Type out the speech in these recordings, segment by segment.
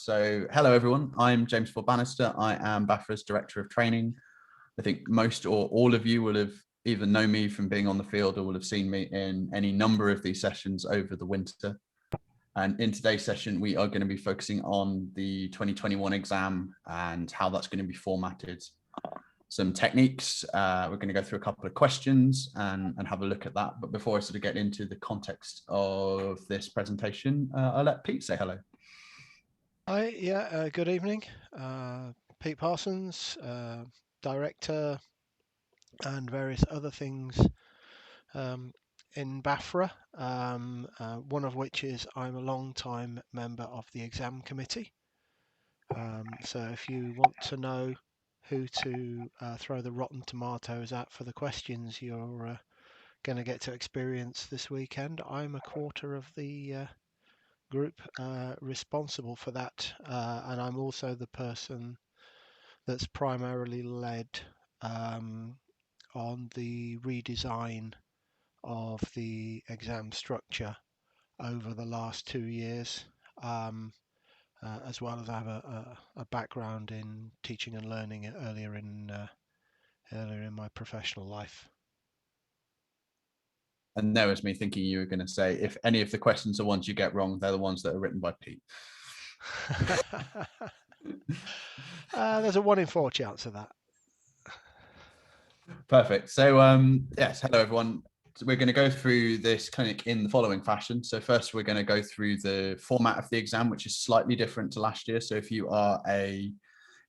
So hello everyone, I'm James Ford-Bannister. I am BAFRA's Director of Training. I think most or all of you will have either known me from being on the field or will have seen me in any number of these sessions over the winter. And in today's session, we are going to be focusing on the 2021 exam and how that's going to be formatted. Some techniques, we're going to go through a couple of questions and have a look at that. But before I sort of get into the context of this presentation, I'll let Pete say hello. Hi, good evening. Pete Parsons, Director and various other things in BAFRA, one of which is I'm a long-time member of the Exam Committee. So if you want to know who to throw the rotten tomatoes at for the questions you're going to get to experience this weekend, I'm a quarter of the group responsible for that, and I'm also the person that's primarily led on the redesign of the exam structure over the last 2 years, as well as I have a background in teaching and learning earlier in my professional life. And there was me thinking you were going to say, if any of the questions are ones you get wrong, they're the ones that are written by Pete. There's a 1 in 4 chance of that. Perfect. So yes, hello everyone. So we're going to go through this clinic in the following fashion. So first we're going to go through the format of the exam, which is slightly different to last year. So if you are a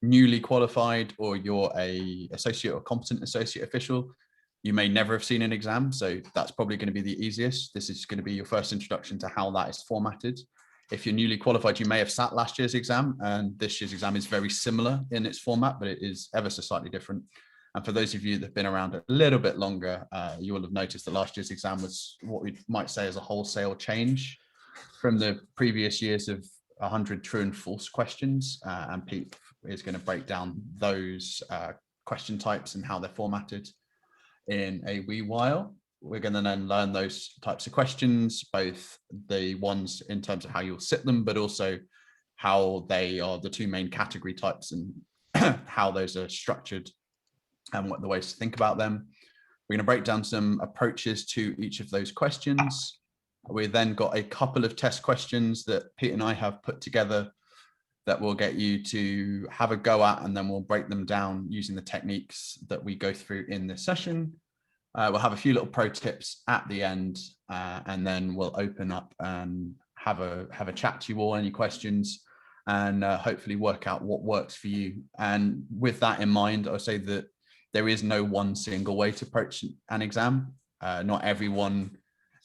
newly qualified or you're a associate or competent associate official, you may never have seen an exam. So that's probably going to be the easiest. This is going to be your first introduction to how that is formatted. If you're newly qualified, you may have sat last year's exam, and this year's exam is very similar in its format, but it is ever so slightly different. And for those of you that have been around a little bit longer, you will have noticed that last year's exam was what we might say is a wholesale change from the previous years of 100 true and false questions. And Pete is going to break down those question types and how they're formatted in a wee while. We're going to then learn those types of questions, both the ones in terms of how you'll sit them, but also how they are the two main category types and how those are structured and what the ways to think about them. We're going to break down some approaches to each of those questions. We then got a couple of test questions that Pete and I have put together that will get you to have a go at, and then we'll break them down using the techniques that we go through in this session. We'll have a few little pro tips at the end, and then we'll open up and have a chat to you all, any questions, and hopefully work out what works for you. And with that in mind, I'll say that there is no one single way to approach an exam. Not everyone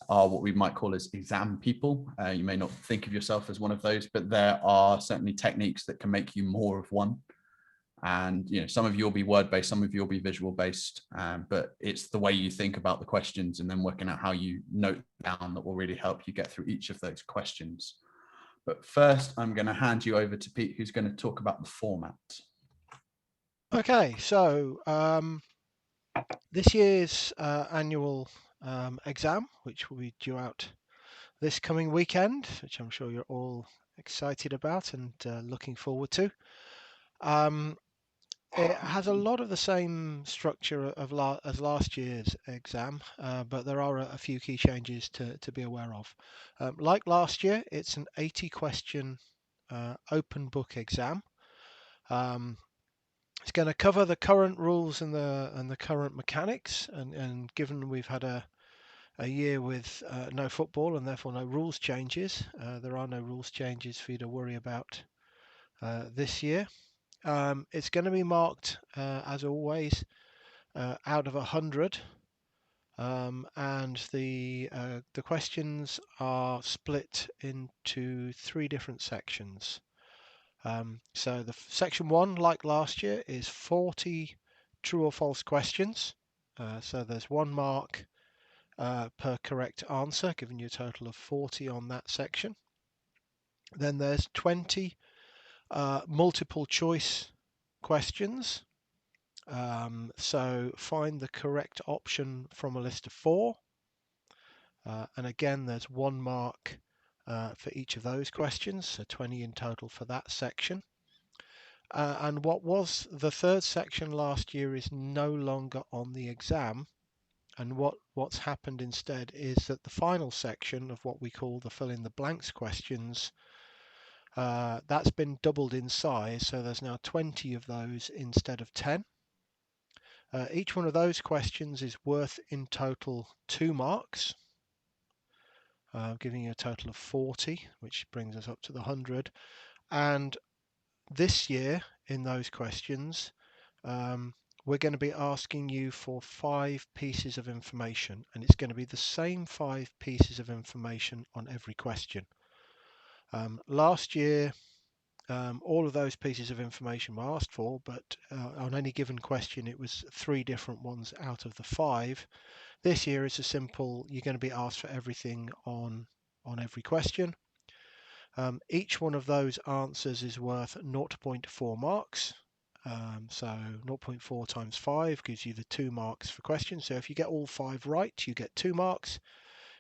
are what we might call as exam people. You may not think of yourself as one of those, but there are certainly techniques that can make you more of one. And some of you will be word-based, some of you will be visual-based, but it's the way you think about the questions and then working out how you note down that will really help you get through each of those questions. But first, I'm going to hand you over to Pete, who's going to talk about the format. Okay, so this year's annual exam, which will be due out this coming weekend, which I'm sure you're all excited about and looking forward to. It has a lot of the same structure as last year's exam, but there are a few key changes to be aware of. Like last year, it's an 80-question open book exam. It's going to cover the current rules and the current mechanics, and given we've had a year with no football and therefore no rules changes, there are no rules changes for you to worry about this year. It's going to be marked, as always, out of 100, and the questions are split into 3 different sections. So the section 1, like last year, is 40 true or false questions. So there's 1 mark per correct answer, giving you a total of 40 on that section. Then there's 20 multiple choice questions. So find the correct option from a list of 4. And again, there's 1 mark for each of those questions, so 20 in total for that section. And what was the third section last year is no longer on the exam. And what's happened instead is that the final section of what we call the fill in the blanks questions, that's been doubled in size. So there's now 20 of those instead of 10. Each one of those questions is worth in total 2 marks, giving you a total of 40, which brings us up to the 100. And this year in those questions, we're going to be asking you for 5 pieces of information, and it's going to be the same 5 pieces of information on every question. Last year, all of those pieces of information were asked for, but on any given question, it was 3 different ones out of the 5. This year, it's a simple, you're going to be asked for everything on every question. Each one of those answers is worth 0.4 marks. So 0.4 times 5 gives you the 2 marks for questions. So if you get all 5 right, you get 2 marks.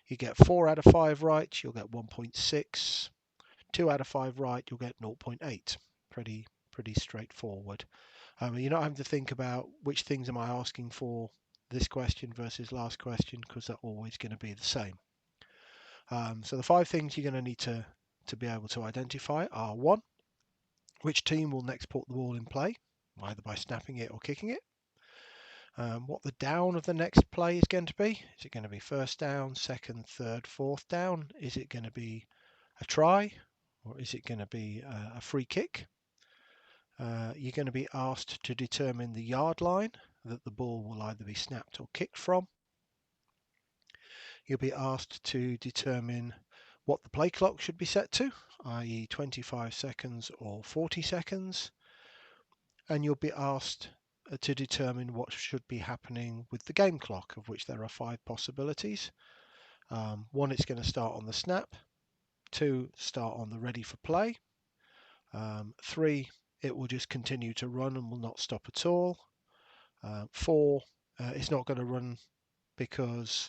You get 4 out of 5 right, you'll get 1.6. 2 out of 5 right, you'll get 0.8. Pretty straightforward. You're not having to think about which things am I asking for this question versus last question, because they're always going to be the same. So the 5 things you're going to need to be able to identify are: 1, which team will next put the ball in play, either by snapping it or kicking it. What the down of the next play is going to be. Is it going to be first down, second, third, fourth down? Is it going to be a try, or is it going to be a free kick? You're going to be asked to determine the yard line that the ball will either be snapped or kicked from. You'll be asked to determine what the play clock should be set to, i.e. 25 seconds or 40 seconds. And you'll be asked to determine what should be happening with the game clock, of which there are 5 possibilities. 1, it's going to start on the snap. 2, start on the ready for play. 3, it will just continue to run and will not stop at all. 4, it's not going to run because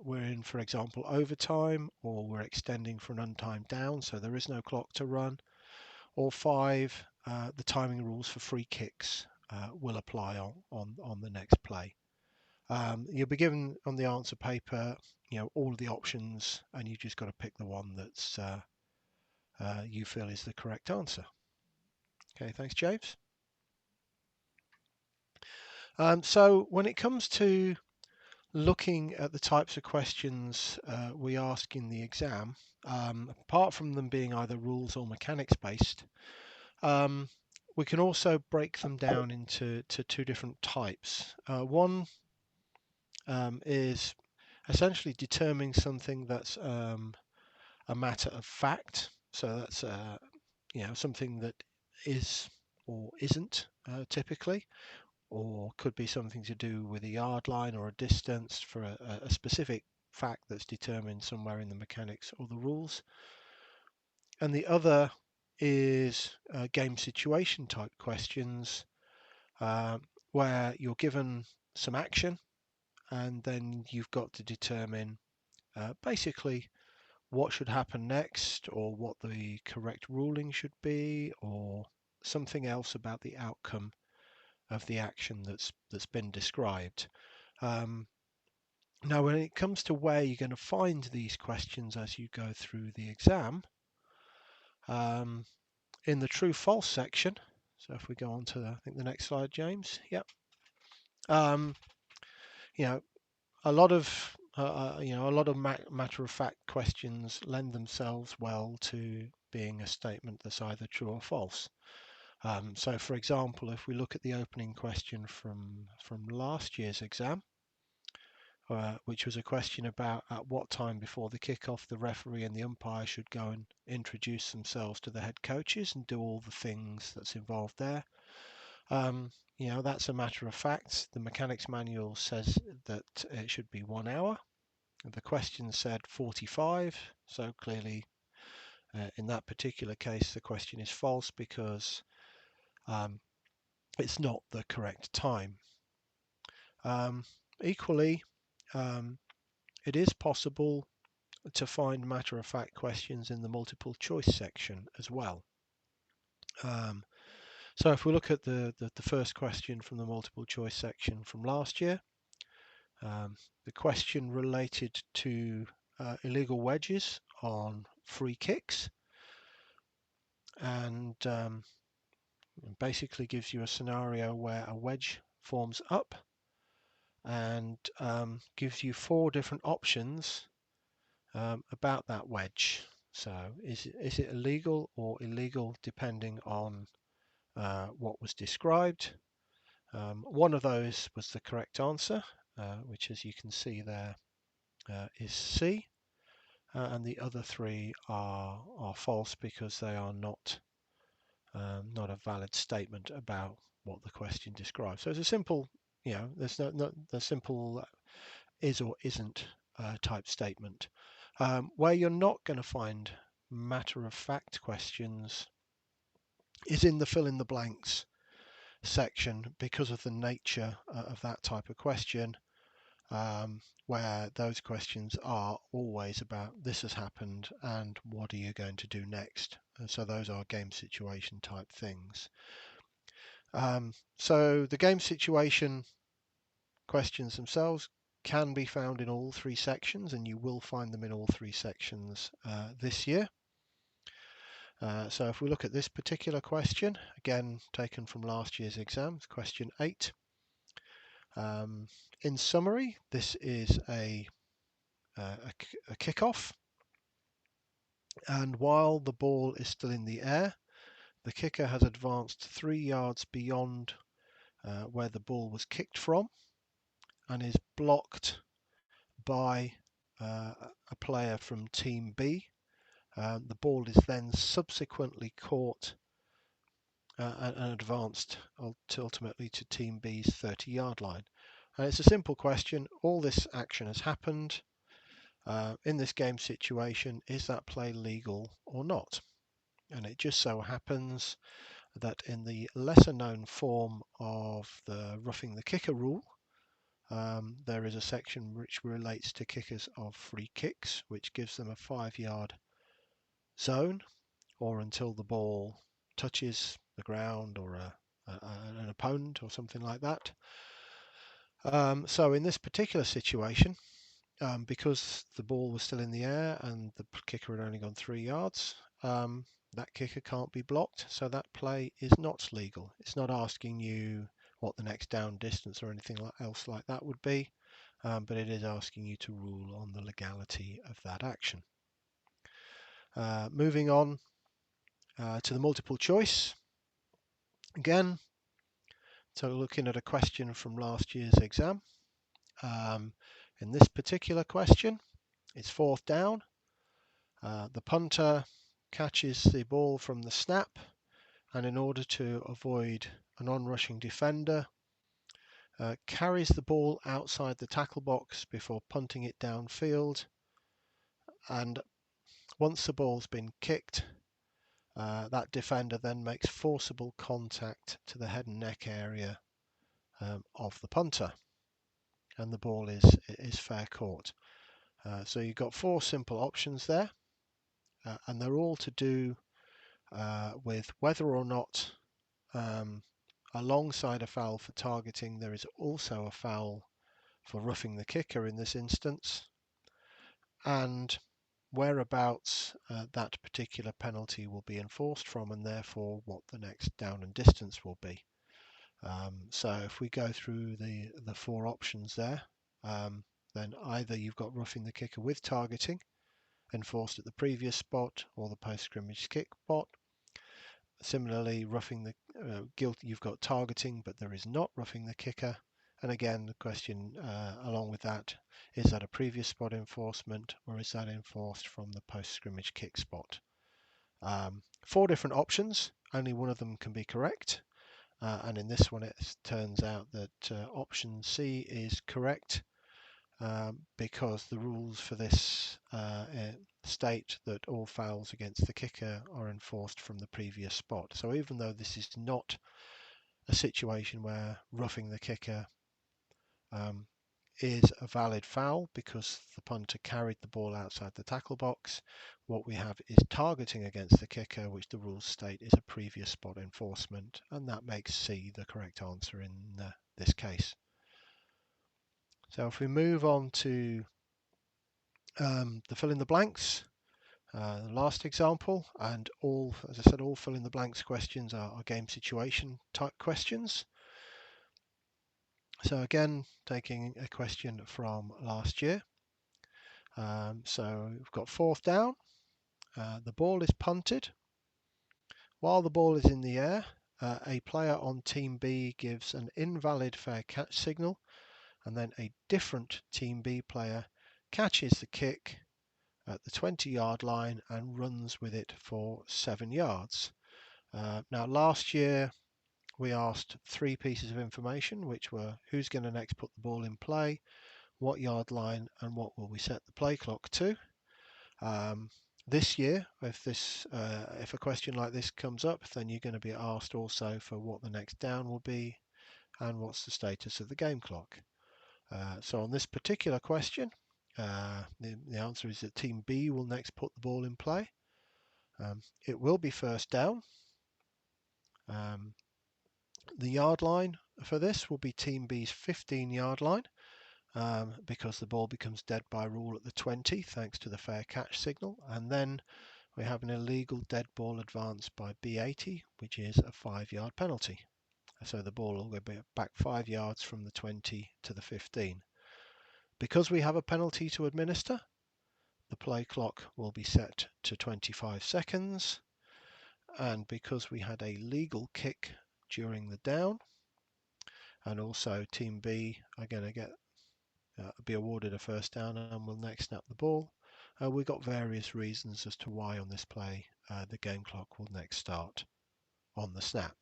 we're in, for example, overtime, or we're extending for an untimed down, so there is no clock to run. Or 5, the timing rules for free kicks will apply on the next play. You'll be given on the answer paper, all of the options, and you've just got to pick the one that's you feel is the correct answer. Okay, thanks, James. So when it comes to looking at the types of questions we ask in the exam, apart from them being either rules or mechanics based, we can also break them down into 2 different types. One is essentially determining something that's a matter of fact. So that's something that is or isn't typically, or could be something to do with a yard line or a distance for a specific fact that's determined somewhere in the mechanics or the rules. And the other is game situation type questions, where you're given some action and then you've got to determine basically what should happen next, or what the correct ruling should be, or something else about the outcome of the action that's been described. Now, when it comes to where you're going to find these questions as you go through the exam, in the true/false section. So if we go on to I think the next slide, James. Yep. A lot of matter of fact questions lend themselves well to being a statement that's either true or false. So, for example, if we look at the opening question from last year's exam, which was a question about at what time before the kickoff the referee and the umpire should go and introduce themselves to the head coaches and do all the things that's involved there. That's a matter of fact. The mechanics manual says that it should be 1 hour. The question said 45, so clearly in that particular case the question is false, because it's not the correct time. Equally, it is possible to find matter-of-fact questions in the multiple choice section as well. So if we look at the first question from the multiple choice section from last year, the question related to illegal wedges on free kicks, and basically gives you a scenario where a wedge forms up and gives you 4 different options about that wedge. So is it illegal or illegal depending on what was described. One of those was the correct answer, which as you can see there is C, and the other 3 are false because they are not a valid statement about what the question describes. So it's a simple, there's no the simple is or isn't type statement. Where you're not going to find matter-of-fact questions is in the fill in the blanks section because of the nature of that type of question, where those questions are always about this has happened and what are you going to do next. And so those are game situation type things. So the game situation questions themselves can be found in all 3 sections, and you will find them in all 3 sections this year. So if we look at this particular question, again taken from last year's exams, question 8. In summary, this is a kickoff, and while the ball is still in the air, the kicker has advanced 3 yards beyond where the ball was kicked from and is blocked by a player from Team B. The ball is then subsequently caught and advanced ultimately to Team B's 30-yard line. And it's a simple question. All this action has happened. In this game situation, is that play legal or not? And it just so happens that in the lesser known form of the roughing the kicker rule, there is a section which relates to kickers of free kicks, which gives them a 5-yard zone or until the ball touches the ground or an opponent or something like that. So in this particular situation, because the ball was still in the air and the kicker had only gone 3 yards, that kicker can't be blocked, so that play is not legal. It's not asking you what the next down distance or anything else like that would be, but it is asking you to rule on the legality of that action. Moving on to the multiple choice. Again, so looking at a question from last year's exam. In this particular question, it's 4th down. The punter catches the ball from the snap, and in order to avoid an on-rushing defender, carries the ball outside the tackle box before punting it downfield. And once the ball's been kicked, that defender then makes forcible contact to the head and neck area of the punter, and the ball is fair caught. So you've got 4 simple options there, and they're all to do with whether or not alongside a foul for targeting there is also a foul for roughing the kicker in this instance, and whereabouts that particular penalty will be enforced from, and therefore what the next down and distance will be. So if we go through the 4 options there, then either you've got roughing the kicker with targeting enforced at the previous spot or the post-scrimmage kick spot. Similarly, roughing the guilty, you've got targeting, but there is not roughing the kicker. And again, the question along with that, is that a previous spot enforcement or is that enforced from the post-scrimmage kick spot? 4 different options, only one of them can be correct. And in this one, it turns out that option C is correct because the rules for this state that all fouls against the kicker are enforced from the previous spot. So even though this is not a situation where roughing the kicker is a valid foul because the punter carried the ball outside the tackle box. What we have is targeting against the kicker, which the rules state is a previous spot enforcement, and that makes C the correct answer in this case. So if we move on to the fill in the blanks, the last example, and all, as I said, all fill in the blanks questions are game situation type questions. So again, taking a question from last year. So we've got 4th down. The ball is punted. While the ball is in the air, a player on Team B gives an invalid fair catch signal, and then a different Team B player catches the kick at the 20-yard line and runs with it for 7 yards. Now, last year we asked 3 pieces of information, which were who's going to next put the ball in play, what yard line, and what will we set the play clock to. This year, if a question like this comes up, then you're going to be asked also for what the next down will be and what's the status of the game clock. So on this particular question, the answer is that Team B will next put the ball in play. It will be 1st down. The yard line for this will be Team B's 15-yard line because the ball becomes dead by rule at the 20 thanks to the fair catch signal, and then we have an illegal dead ball advance by B80, which is a 5-yard penalty. So the ball will go back 5 yards from the 20 to the 15. Because we have a penalty to administer, the play clock will be set to 25 seconds. And because we had a legal kick during the down, and also Team B are going to be awarded a 1st down and will next snap the ball, we've got various reasons as to why on this play the game clock will next start on the snap.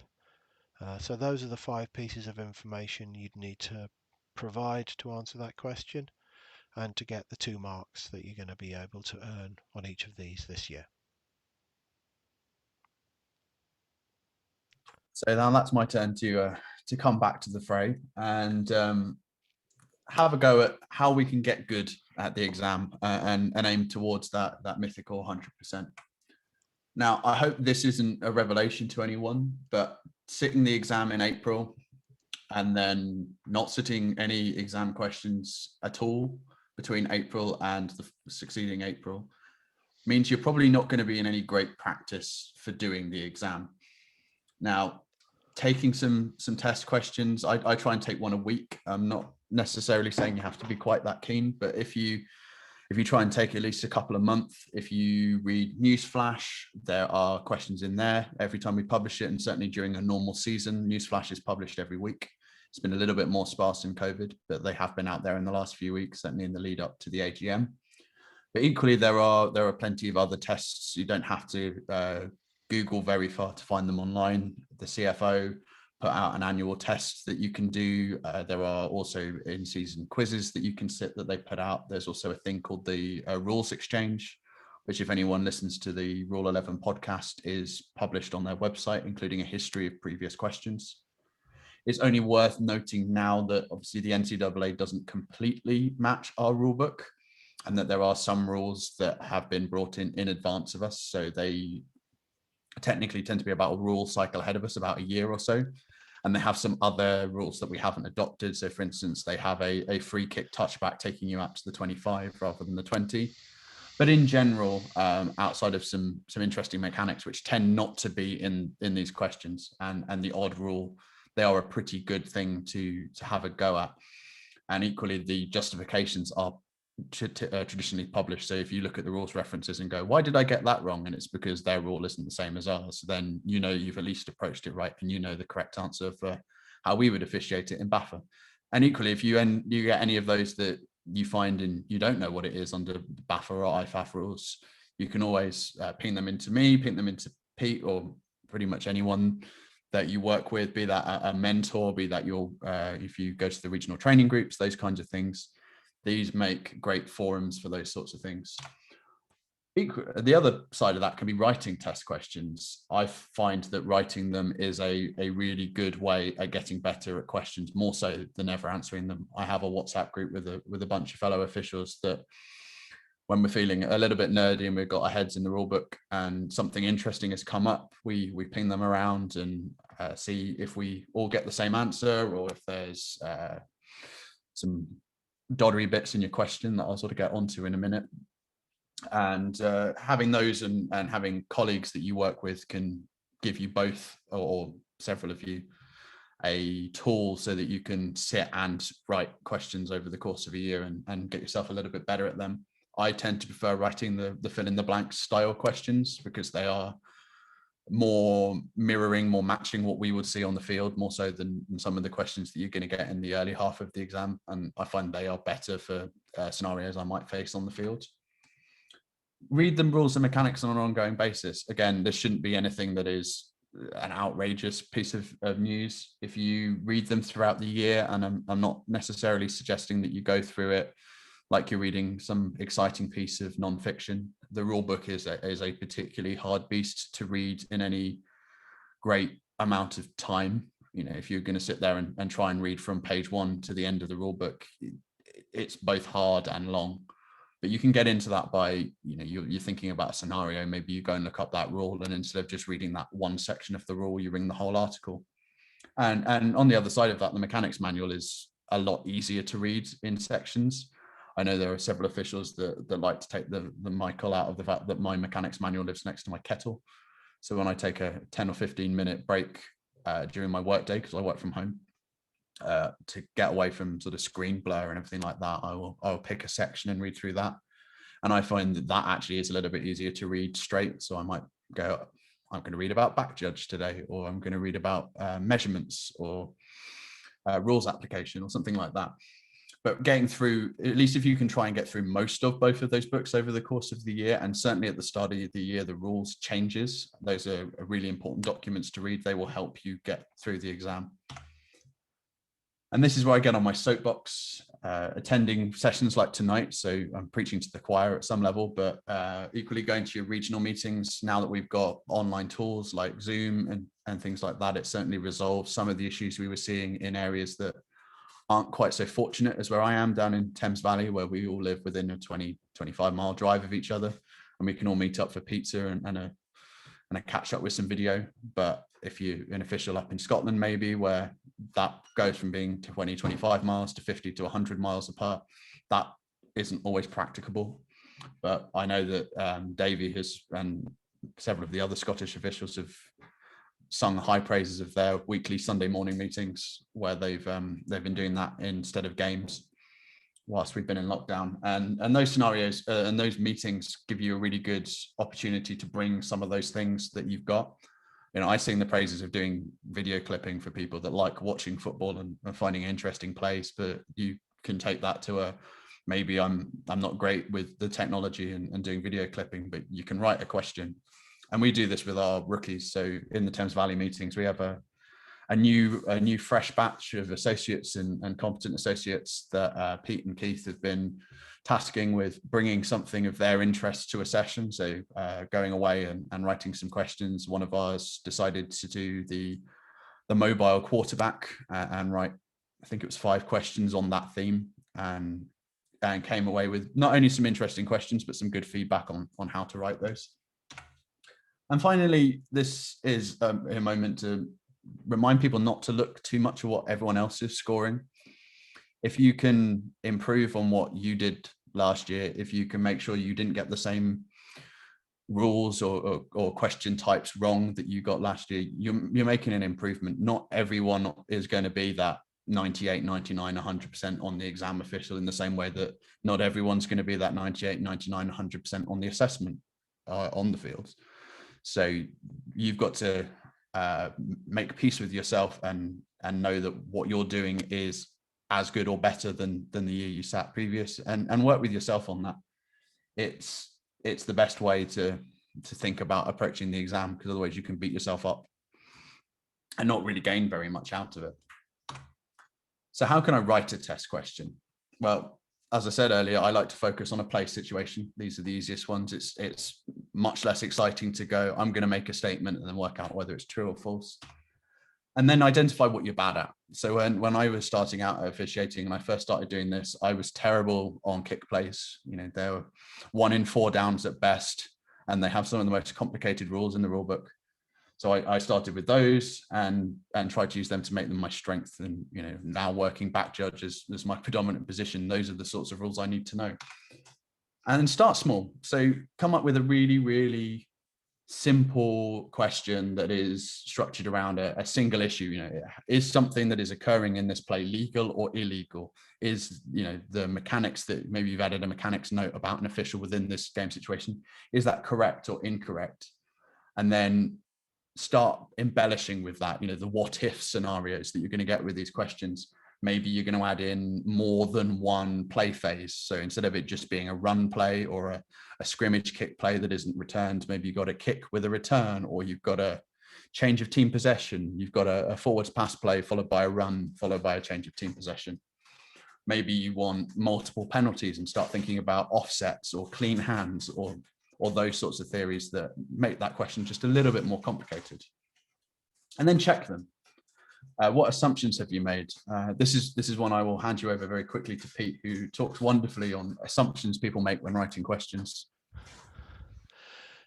So those are the 5 pieces of information you'd need to provide to answer that question and to get the 2 marks that you're going to be able to earn on each of these this year. So now that's my turn to come back to the fray and have a go at how we can get good at the exam and aim towards that mythical 100%. Now, I hope this isn't a revelation to anyone, but sitting the exam in April and then not sitting any exam questions at all between April and the succeeding April means you're probably not going to be in any great practice for doing the exam. Now, taking some test questions, I try and take one a week. I'm not necessarily saying you have to be quite that keen, but if you try and take at least a couple a month, if you read Newsflash, there are questions in there every time we publish it, and certainly during a normal season, Newsflash is published every week. It's been a little bit more sparse in COVID, but they have been out there in the last few weeks, certainly in the lead up to the AGM. But equally, there are plenty of other tests. You don't have to Google very far to find them online. The CFO put out an annual test that you can do. There are also in-season quizzes that you can sit that they put out. There's also a thing called the Rules Exchange, which if anyone listens to the Rule 11 podcast is published on their website, including a history of previous questions. It's only worth noting now that obviously the NCAA doesn't completely match our rule book, and that there are some rules that have been brought in advance of us. So they technically tend to be about a rule cycle ahead of us, about a year or so. And they have some other rules that we haven't adopted. So for instance, they have a free kick touchback taking you out to the 25 rather than the 20. But in general, outside of some interesting mechanics, which tend not to be in these questions and the odd rule, they are a pretty good thing to have a go at. And equally, the justifications are traditionally published. So if you look at the rules references and go, why did I get that wrong? And it's because their rule isn't the same as ours. Then you know you've at least approached it right, and you know the correct answer for how we would officiate it in BAFRA. And equally, if you get any of those that you find and you don't know what it is under BAFRA or IFAF rules, you can always ping them into me, ping them into Pete, or pretty much anyone that you work with, be that a mentor, be that if you go to the regional training groups, those kinds of things. These make great forums for those sorts of things. The other side of that can be writing test questions. I find that writing them is a really good way at getting better at questions, more so than ever answering them. I have a WhatsApp group with a bunch of fellow officials that when we're feeling a little bit nerdy and we've got our heads in the rule book and something interesting has come up, we ping them around and see if we all get the same answer, or if there's some doddery bits in your question that I'll sort of get onto in a minute. And having those and having colleagues that you work with can give you both, or several of you, a tool so that you can sit and write questions over the course of a year and get yourself a little bit better at them. I tend to prefer writing the fill in the blank style questions because they are more mirroring, more matching what we would see on the field, more so than some of the questions that you're going to get in the early half of the exam. And I find they are better for scenarios I might face on the field. Read the rules and mechanics on an ongoing basis. Again, there shouldn't be anything that is an outrageous piece of news. If you read them throughout the year, and I'm not necessarily suggesting that you go through it like you're reading some exciting piece of nonfiction. The rule book is a particularly hard beast to read in any great amount of time. You know, if you're going to sit there and try and read from page 1 to the end of the rule book, it's both hard and long. But you can get into that by, you know, you're thinking about a scenario. Maybe you go and look up that rule, and instead of just reading that one section of the rule, you read the whole article. And on the other side of that, the mechanics manual is a lot easier to read in sections. I know there are several officials that like to take the Michael out of the fact that my mechanics manual lives next to my kettle. So when I take a 10 or 15 minute break during my workday, because I work from home, to get away from sort of screen blur and everything like that, I'll pick a section and read through that. And I find that actually is a little bit easier to read straight. So I might go, I'm going to read about back judge today, or I'm going to read about measurements or rules application or something like that. But getting through, at least if you can try and get through most of both of those books over the course of the year, and certainly at the start of the year, the rules changes. Those are really important documents to read. They will help you get through the exam. And this is where I get on my soapbox, attending sessions like tonight. So I'm preaching to the choir at some level, but equally going to your regional meetings. Now that we've got online tools like Zoom and things like that, it certainly resolves some of the issues we were seeing in areas that aren't quite so fortunate as where I am down in Thames Valley, where we all live within a 20-25 mile drive of each other, and we can all meet up for pizza and a catch up with some video. But if you're an official up in Scotland, maybe, where that goes from being 20-25 miles to 50 to 100 miles apart, that isn't always practicable. But I know that Davey has, and several of the other Scottish officials have sung high praises of their weekly Sunday morning meetings, where they've been doing that instead of games whilst we've been in lockdown. And those scenarios and those meetings give you a really good opportunity to bring some of those things that you've got. You know, I sing the praises of doing video clipping for people that like watching football and finding interesting plays, but you can take that to maybe I'm not great with the technology and doing video clipping, but you can write a question. And we do this with our rookies. So in the Thames Valley meetings, we have a new fresh batch of associates and competent associates that Pete and Keith have been tasking with bringing something of their interest to a session. So going away and writing some questions. One of ours decided to do the mobile quarterback and write, I think it was 5 questions on that theme, and came away with not only some interesting questions, but some good feedback on how to write those. And finally, this is a moment to remind people not to look too much at what everyone else is scoring. If you can improve on what you did last year, if you can make sure you didn't get the same rules or question types wrong that you got last year, you're making an improvement. Not everyone is going to be that 98, 99, 100% on the exam official, in the same way that not everyone's going to be that 98, 99, 100% on the assessment on the fields. So you've got to make peace with yourself and know that what you're doing is as good or better than the year you sat previous, and work with yourself on that. It's the best way to think about approaching the exam, because otherwise you can beat yourself up and not really gain very much out of it. So how can I write a test question? Well, as I said earlier, I like to focus on a play situation. These are the easiest ones. It's much less exciting to go, I'm going to make a statement and then work out whether it's true or false. And then identify what you're bad at. So when I was starting out officiating and I first started doing this, I was terrible on kick plays. They were 1 in 4 downs at best, and they have some of the most complicated rules in the rule book. So I started with those and tried to use them to make them my strength. And now working back judge as my predominant position, those are the sorts of rules I need to know. And then start small. So come up with a really, really simple question that is structured around a single issue. Is something that is occurring in this play legal or illegal? Is the mechanics that maybe you've added a mechanics note about an official within this game situation, is that correct or incorrect? And then start embellishing with that, the what if scenarios that you're going to get with these questions. Maybe you're going to add in more than one play phase. So instead of it just being a run play or a scrimmage kick play that isn't returned, maybe you've got a kick with a return, or you've got a change of team possession. You've got a forwards pass play followed by a run, followed by a change of team possession. Maybe you want multiple penalties and start thinking about offsets or clean hands or those sorts of theories that make that question just a little bit more complicated. And then check them. What assumptions have you made? This is one I will hand you over very quickly to Pete, who talks wonderfully on assumptions people make when writing questions.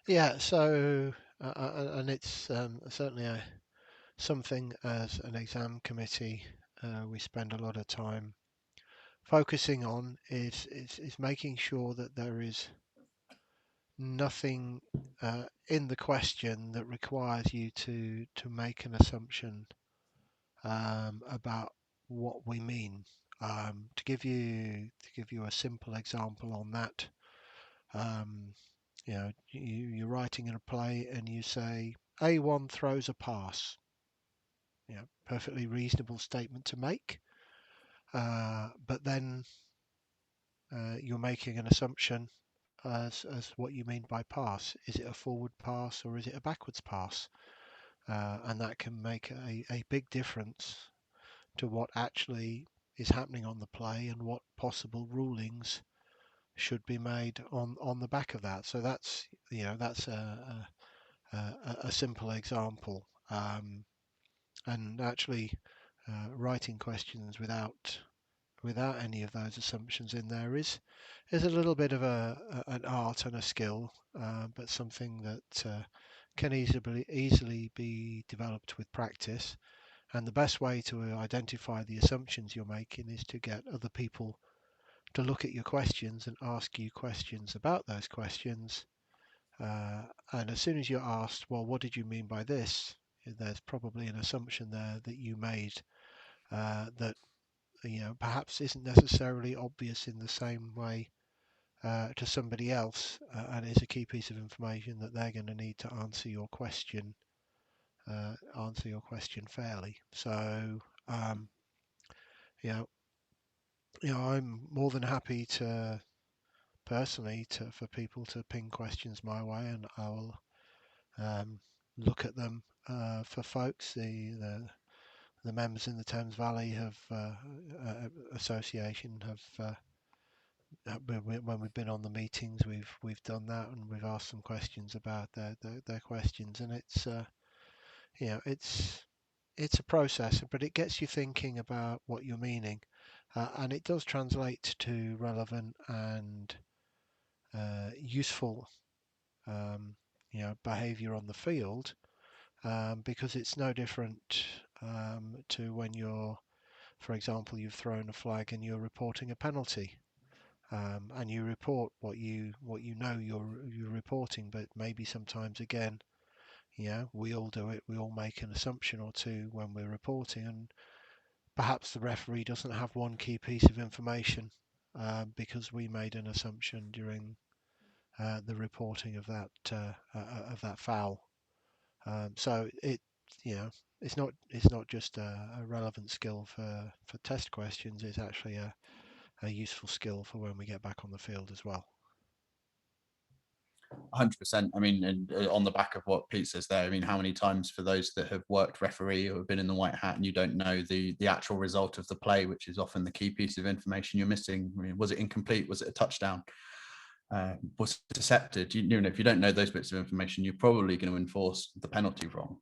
Yeah, so and it's certainly something as an exam committee we spend a lot of time focusing on is making sure that there is nothing in the question that requires you to make an assumption about what we mean. To give you a simple example on that, you're writing in a play and you say A1 throws a pass. Perfectly reasonable statement to make, but then you're making an assumption as what you mean by pass. Is it a forward pass or is it a backwards pass? And that can make a big difference to what actually is happening on the play and what possible rulings should be made on the back of that. So that's a simple example. And actually writing questions without any of those assumptions in there is a little bit of an art and a skill, but something that can easily be developed with practice. And the best way to identify the assumptions you're making is to get other people to look at your questions and ask you questions about those questions. And as soon as you're asked, well, what did you mean by this? There's probably an assumption there that you made that perhaps isn't necessarily obvious in the same way to somebody else, and is a key piece of information that they're going to need to answer your question fairly. So you I'm more than happy to personally for people to ping questions my way, and I will look at them for folks. The members in the Thames Valley have association have when we've been on the meetings, we've done that, and we've asked some questions about their questions, and it's it's a process, but it gets you thinking about what you're meaning, and it does translate to relevant and useful behaviour on the field, because it's no different to when you're, for example, you've thrown a flag and you're reporting a penalty. And you report what you know you're reporting, but maybe sometimes again, we all do it. We all make an assumption or two when we're reporting, and perhaps the referee doesn't have one key piece of information because we made an assumption during the reporting of that foul. So it's not just a relevant skill for test questions. It's actually a useful skill for when we get back on the field as well. 100%. I mean, and on the back of what Pete says there, I mean, how many times for those that have worked referee or have been in the white hat and you don't know the actual result of the play, which is often the key piece of information you're missing. I mean, was it incomplete? Was it a touchdown? Was it intercepted? You know, if you don't know those bits of information, you're probably going to enforce the penalty wrong.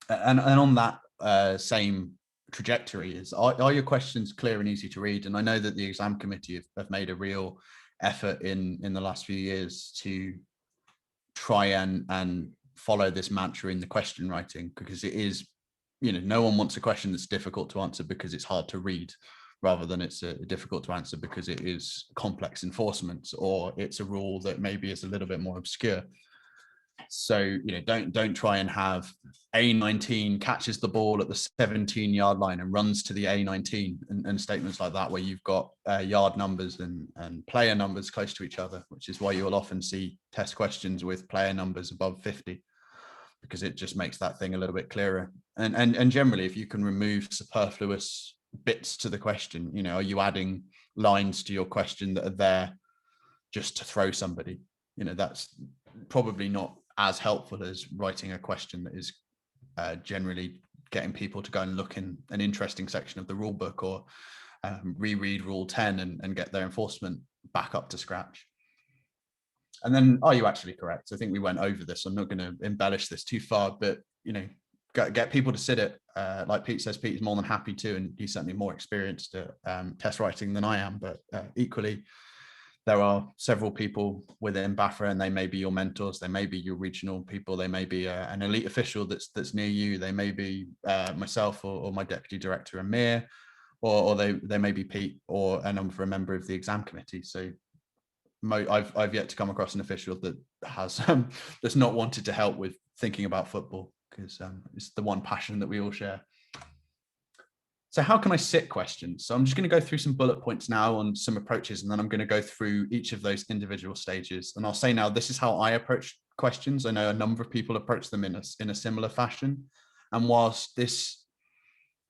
And on that same trajectory are your questions clear and easy to read? And I know that the exam committee have made a real effort in the last few years to try and follow this mantra in the question writing, because it is, you know, no one wants a question that's difficult to answer because it's hard to read, rather than it's difficult to answer because it is complex enforcement or it's a rule that maybe is a little bit more obscure. So, you know, don't try and have A19 catches the ball at the 17-yard line and runs to the A19 and statements like that, where you've got yard numbers and player numbers close to each other, which is why you will often see test questions with player numbers above 50, because it just makes that thing a little bit clearer. And generally, if you can remove superfluous bits to the question, you know, are you adding lines to your question that are there just to throw somebody? You know, that's probably not as helpful as writing a question that is generally getting people to go and look in an interesting section of the rule book, or reread rule 10 and get their enforcement back up to scratch. And then, are you actually correct? I think we went over this. I'm not going to embellish this too far, but, you know, get people to sit it. Like Pete says, Pete is more than happy to, and he's certainly more experienced at test writing than I am, but equally, there are several people within BAFRA, and they may be your mentors, they may be your regional people, they may be an elite official that's near you, they may be myself or my deputy director Amir, or they may be Pete or a member of the exam committee. So I've yet to come across an official that has that's not wanted to help with thinking about football, because it's the one passion that we all share. So how can I sit questions? So I'm just going to go through some bullet points now on some approaches, and then I'm going to go through each of those individual stages. And I'll say now, this is how I approach questions. I know a number of people approach them in a similar fashion. And whilst this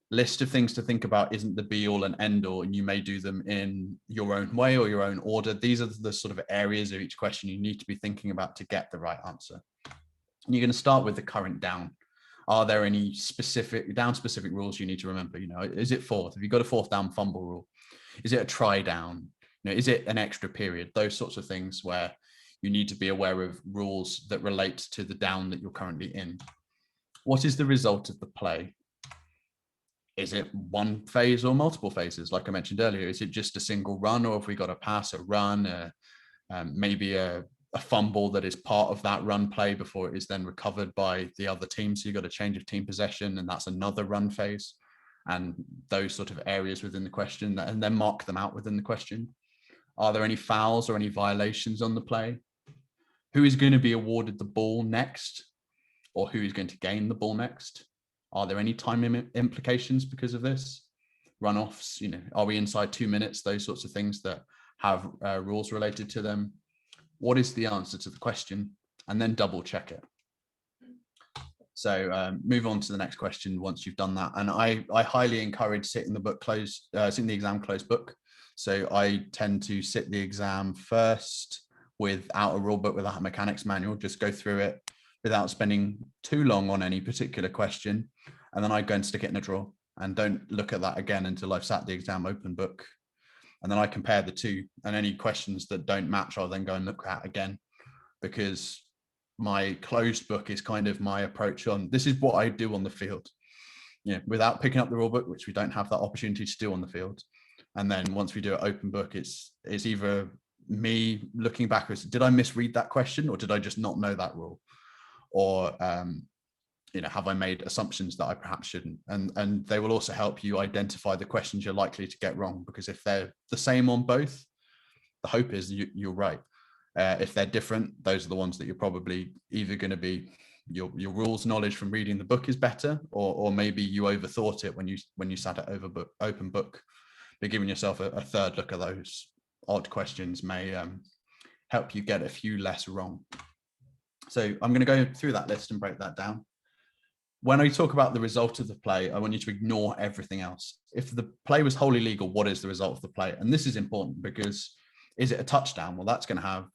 list of things to think about isn't the be all and end all, and you may do them in your own way or your own order, these are the sort of areas of each question you need to be thinking about to get the right answer. And you're going to start with the current down. Are there any specific rules you need to remember? You know, is it fourth? Have you got a fourth down fumble rule? Is it a try down? You know, is it an extra period? Those sorts of things where you need to be aware of rules that relate to the down that you're currently in. What is the result of the play? Is it one phase or multiple phases? Like I mentioned earlier, is it just a single run, or have we got a pass, a run, maybe a fumble that is part of that run play before it is then recovered by the other team? So you've got a change of team possession, and that's another run phase, and those sort of areas within the question, and then mark them out within the question. Are there any fouls or any violations on the play? Who is going to be awarded the ball next, or who is going to gain the ball next? Are there any time implications because of this? Runoffs, you know, are we inside 2 minutes? Those sorts of things that have rules related to them. What is the answer to the question? And then double check it. So move on to the next question once you've done that. And I highly encourage sitting the exam closed book. So I tend to sit the exam first without a rule book, without a mechanics manual, just go through it without spending too long on any particular question. And then I go and stick it in a drawer and don't look at that again until I've sat the exam open book. And then I compare the two, and any questions that don't match, I'll then go and look at again, because my closed book is kind of my approach on this is what I do on the field, you know, without picking up the rule book, which we don't have that opportunity to do on the field. And then once we do an open book, it's either me looking backwards, did I misread that question, or did I just not know that rule? Or, you know, have I made assumptions that I perhaps shouldn't? And they will also help you identify the questions you're likely to get wrong, because if they're the same on both, the hope is you're right. If they're different, those are the ones that you're probably either going to be your rules knowledge from reading the book is better, or maybe you overthought it when you sat at open book. But giving yourself a third look at those odd questions may help you get a few less wrong. So I'm going to go through that list and break that down. When I talk about the result of the play, I want you to ignore everything else. If the play was wholly legal, what is the result of the play? And this is important because, is it a touchdown? Well, that's going to have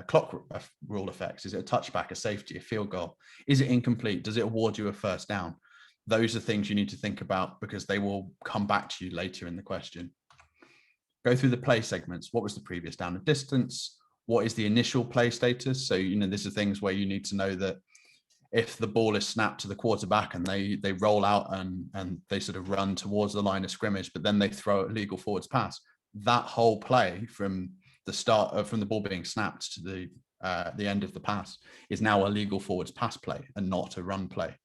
clock rule effects? Is it a touchback, a safety, a field goal? Is it incomplete? Does it award you a first down? Those are things you need to think about because they will come back to you later in the question. Go through the play segments. What was the previous down and distance? What is the initial play status? So, these are things where you need to know that if the ball is snapped to the quarterback and they roll out and they sort of run towards the line of scrimmage, but then they throw a legal forwards pass, that whole play from the start from the ball being snapped to the end of the pass is now a legal forwards pass play and not a run play.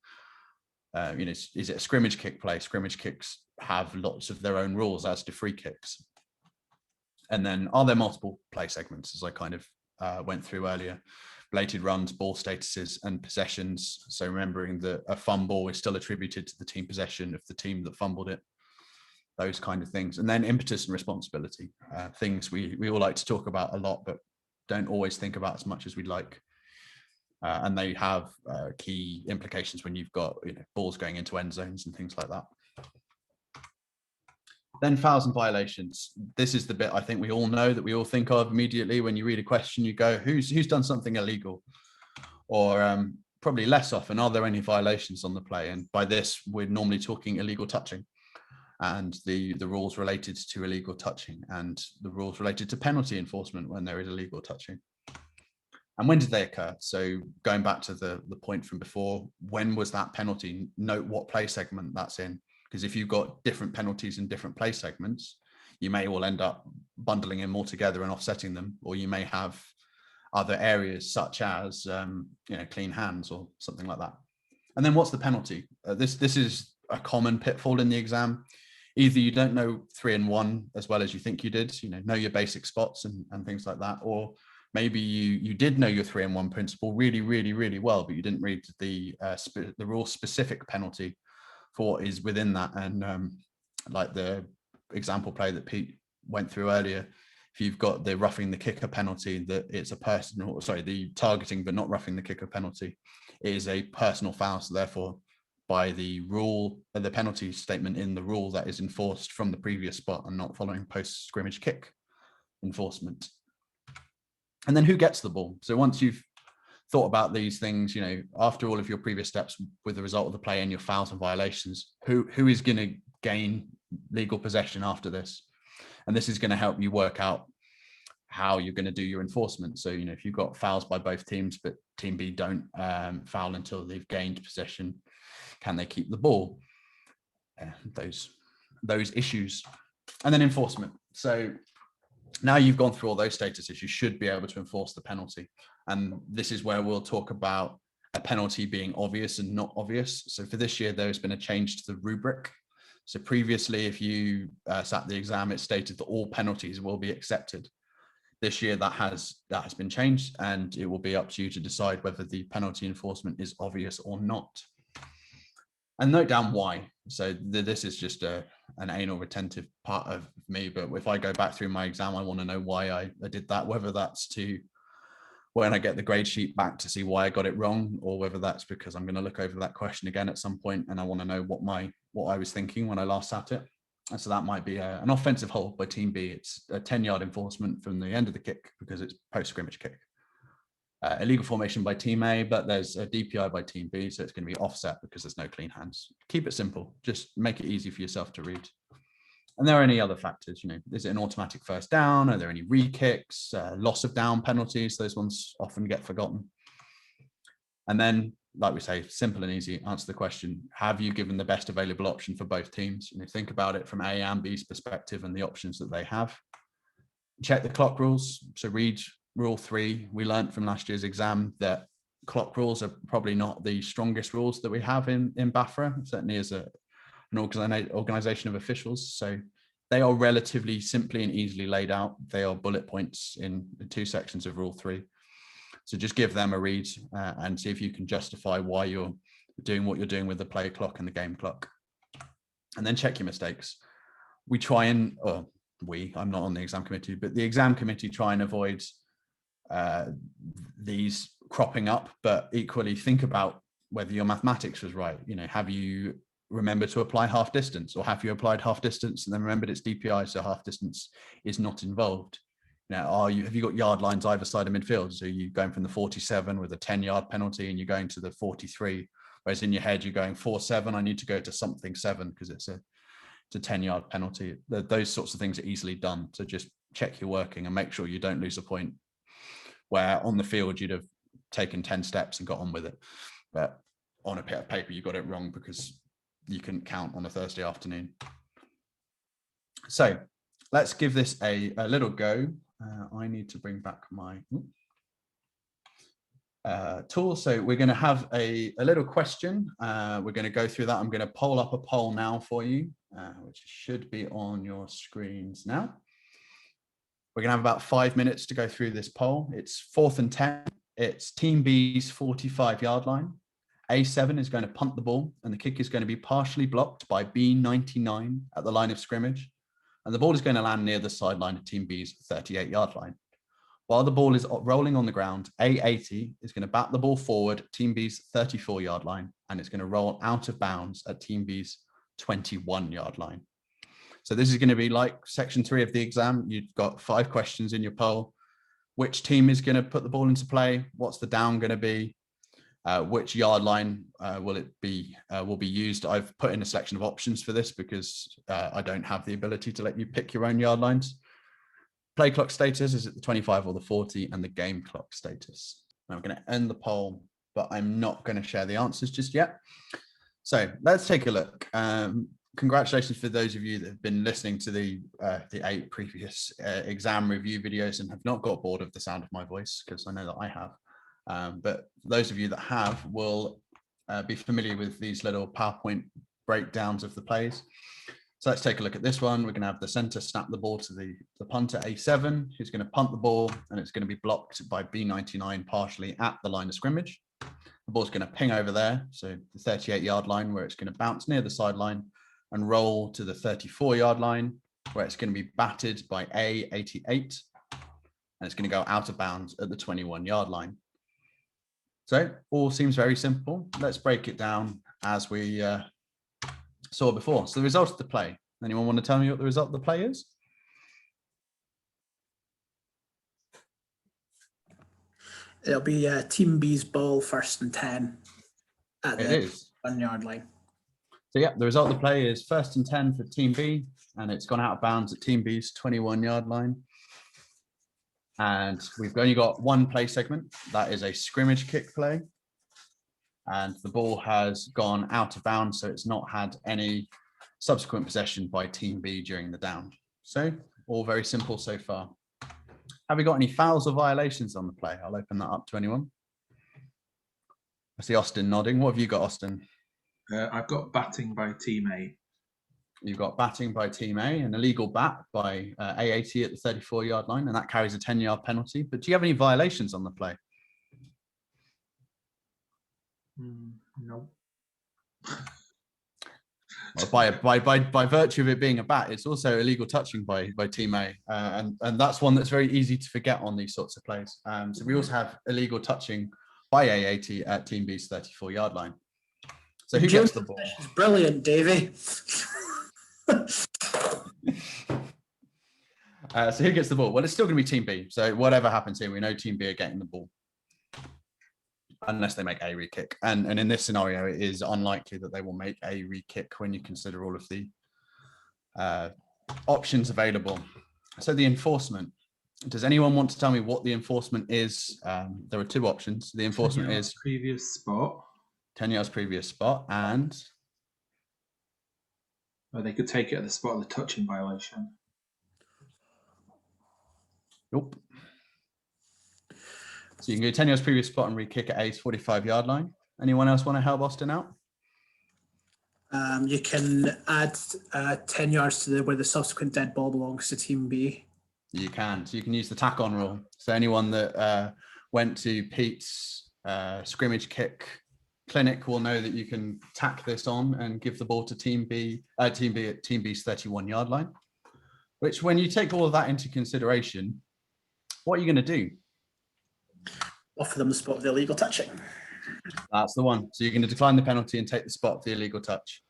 Is it a scrimmage kick play? Scrimmage kicks have lots of their own rules, as do free kicks. And then are there multiple play segments, as I kind of went through earlier? Related runs, ball statuses, and possessions. So remembering that a fumble is still attributed to the team possession of the team that fumbled it. Those kind of things. And then impetus and responsibility. Things we all like to talk about a lot, but don't always think about as much as we'd like. And they have key implications when you've got balls going into end zones and things like that. Then fouls and violations. This is the bit I think we all know, that we all think of immediately when you read a question. You go, who's done something illegal? Or probably less often, are there any violations on the play? And by this, we're normally talking illegal touching and the rules related to illegal touching and the rules related to penalty enforcement when there is illegal touching. And when did they occur? So going back to the point from before, when was that penalty? Note what play segment that's in. Because if you've got different penalties in different play segments, you may all end up bundling them all together and offsetting them, or you may have other areas such as clean hands or something like that. And then what's the penalty? This is a common pitfall in the exam. Either you don't know 3 and 1 as well as you think you did, know your basic spots and things like that, or maybe you did know your 3 and 1 principle really, really, really well, but you didn't read the rule specific penalty for what is within that. And like the example play that Pete went through earlier, if you've got the roughing the kicker penalty, that it's a personal, the targeting but not roughing the kicker penalty is a personal foul. So therefore, by the rule, the penalty statement in the rule, that is enforced from the previous spot and not following post scrimmage kick enforcement. And then who gets the ball? So once you've thought about these things, after all of your previous steps with the result of the play and your fouls and violations, who is going to gain legal possession after this? And this is going to help you work out how you're going to do your enforcement. So, if you've got fouls by both teams, but team B don't foul until they've gained possession, can they keep the ball? Those issues. And then enforcement. So now you've gone through all those statuses, you should be able to enforce the penalty. And this is where we'll talk about a penalty being obvious and not obvious. So for this year, there's been a change to the rubric. So previously, if you sat the exam, it stated that all penalties will be accepted. This year, that has been changed, and it will be up to you to decide whether the penalty enforcement is obvious or not. And note down why. So this is just an anal retentive part of me, but if I go back through my exam, I want to know why I did that, whether that's to when I get the grade sheet back to see why I got it wrong, or whether that's because I'm going to look over that question again at some point and I want to know what I was thinking when I last sat it. And so that might be an offensive hold by team B. It's a 10-yard enforcement from the end of the kick because it's post-scrimmage kick. Illegal formation by team A, but there's a DPI by team B, so it's going to be offset because there's no clean hands. Keep it simple. Just make it easy for yourself to read. And there are any other factors, is it an automatic first down? Are there any re-kicks, loss of down penalties? Those ones often get forgotten. And then, like we say, simple and easy, answer the question, have you given the best available option for both teams? Think about it from A and B's perspective and the options that they have. Check the clock rules. So read Rule 3. We learned from last year's exam that clock rules are probably not the strongest rules that we have in BAFRA, certainly as an organization of officials. So they are relatively simply and easily laid out. They are bullet points in the 2 sections of Rule 3. So just give them a read and see if you can justify why you're doing what you're doing with the play clock and the game clock. And then check your mistakes. I'm not on the exam committee, but the exam committee try and avoid these cropping up, but equally think about whether your mathematics was right. Have you remembered to apply half distance, or have you applied half distance and then remembered it's DPI, so half distance is not involved? Now, have you got yard lines either side of midfield? So you're going from the 47 with a 10-yard penalty and you're going to the 43, whereas in your head you're going 4-7. I need to go to something 7 because it's a 10-yard penalty. Those sorts of things are easily done. So just check your working and make sure you don't lose a point where on the field you'd have taken 10 steps and got on with it. But on a bit of paper, you got it wrong because you couldn't count on a Thursday afternoon. So let's give this a little go. I need to bring back my tool. So we're going to have a little question. We're going to go through that. I'm going to pull up a poll now for you, which should be on your screens now. We're going to have about 5 minutes to go through this poll. It's 4th and 10. It's Team B's 45-yard line. A7 is going to punt the ball, and the kick is going to be partially blocked by B99 at the line of scrimmage. And the ball is going to land near the sideline of Team B's 38-yard line. While the ball is rolling on the ground, A80 is going to bat the ball forward at Team B's 34-yard line, and it's going to roll out of bounds at Team B's 21-yard line. So this is going to be like section 3 of the exam. You've got 5 questions in your poll. Which team is going to put the ball into play? What's the down going to be? Which yard line will be used? I've put in a selection of options for this because I don't have the ability to let you pick your own yard lines. Play clock status, is it the 25 or the 40, and the game clock status. I'm going to end the poll, but I'm not going to share the answers just yet. So let's take a look. Congratulations for those of you that have been listening to the 8 previous exam review videos and have not got bored of the sound of my voice, because I know that I have. But those of you that have will be familiar with these little PowerPoint breakdowns of the plays. So let's take a look at this one. We're going to have the center snap the ball to the punter A7, who's going to punt the ball, and it's going to be blocked by B99 partially at the line of scrimmage. The ball's going to ping over there, so the 38-yard line, where it's going to bounce near the sideline and roll to the 34-yard line, where it's going to be batted by A88, and it's going to go out of bounds at the 21-yard line. So all seems very simple. Let's break it down as we saw before. So the result of the play. Anyone want to tell me what the result of the play is? It'll be Team B's ball 1st and 10 at the 1-yard line. So yeah, the result of the play is 1st and 10 for Team B, and it's gone out of bounds at Team B's 21-yard line. And we've only got one play segment. That is a scrimmage kick play. And the ball has gone out of bounds, so it's not had any subsequent possession by Team B during the down. So all very simple so far. Have we got any fouls or violations on the play? I'll open that up to anyone. I see Austin nodding. What have you got, Austin? I've got batting by Team A. You've got batting by Team A, an illegal bat by A80 at the 34-yard line, and that carries a 10-yard penalty. But do you have any violations on the play? No. Well, by virtue of it being a bat, it's also illegal touching by Team A, and that's one that's very easy to forget on these sorts of plays. So we also have illegal touching by A80 at Team B's 34-yard line. So who gets the ball? It's brilliant, Davey. So who gets the ball? Well, it's still going to be Team B. So whatever happens here, we know Team B are getting the ball, unless they make a re-kick. And in this scenario, it is unlikely that they will make a re-kick when you consider all of the options available. So the enforcement. Does anyone want to tell me what the enforcement is? There are 2 options. The enforcement is previous spot. 10 yards previous spot, and they could take it at the spot of the touching violation. Nope. So you can go 10 yards previous spot and re-kick at A's 45-yard line. Anyone else want to help Austin out? You can add 10 yards to where the subsequent dead ball belongs to Team B. You can. So you can use the tack-on rule. So anyone that went to Pete's scrimmage kick clinic will know that you can tack this on and give the ball to Team B at Team B's 31-yard line. Which, when you take all of that into consideration, what are you going to do? Offer them the spot of the illegal touching. That's the one. So you're going to decline the penalty and take the spot of the illegal touch.